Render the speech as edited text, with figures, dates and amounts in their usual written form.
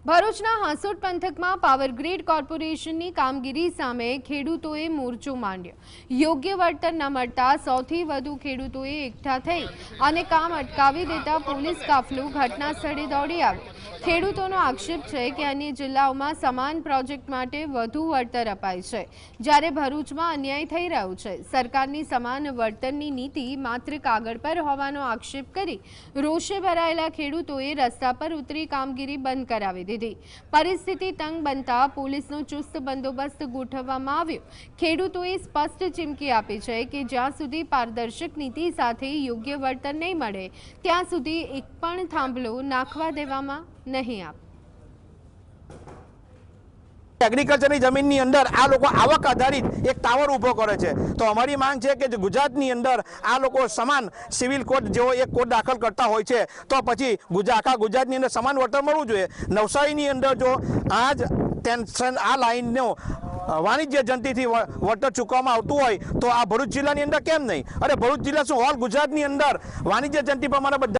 ભરૂચના હાંસોટ પંથકમાં power grid કોર્પોરેશનની કામગીરી સામે ખેડૂતોએ મોરચો માંડ્યો। યોગ્ય વળતર ન મળતા 100 થી વધુ ખેડૂતોએ એકઠા થઈ અને કામ અટકાવી દેતા પોલીસ કાફલો ઘટના સ્થળે દોડી આવ્યો। ખેડૂતોનો આક્ષેપ છે કે અન્ય જિલ્લાઓમાં સમાન પ્રોજેક્ટ માટે વધુ વળતર અપાય છે, જ્યારે ભરૂચમાં અન્યાય થઈ રહ્યો છે। સરકારની સમાન વળતરની નીતિ માત્ર કાગળ પર હોવાનો આક્ષેપ કરી રોષે ભરાયેલા ખેડૂતોએ રસ્તા પર ઉતરી કામગીરી બંધ કરાવી દીધી। પરિસ્થિતિ તંગ બનતા પોલીસનો ચુસ્ત બંદોબસ્ત ગોઠવવામાં આવ્યો। ખેડૂતોએ સ્પષ્ટ ચીમકી આપી છે કે જ્યાં સુધી પારદર્શક નીતિ સાથે યોગ્ય વળતર નહીં મળે ત્યાં સુધી એક પણ થાંભલો નાખવા દેવામાં નહીં આવે। એગ્રીકલ્ચરની જમીનની અંદર આ લોકો આવક આધારિત એક ટાવર ઊભો કરે છે, તો અમારી માંગ છે કે ગુજરાતની અંદર આ લોકો સમાન સિવિલ કોડ જેવો એક કોડ દાખલ કરતા હોય છે તો પછી આખા ગુજરાતની અંદર સમાન વળતર મળવું જોઈએ। નવસારીની અંદર જો આ જ ટેન્શન આ લાઇનનો વાણિજ્ય જંતીથી વળતર ચૂકવવામાં આવતું હોય તો આ ભરૂચ જિલ્લાની અંદર કેમ નહીં? અરે ભરૂચ જિલ્લા શું, ઓલ ગુજરાતની અંદર વાણિજ્ય જંતી પ્રમાણે બધા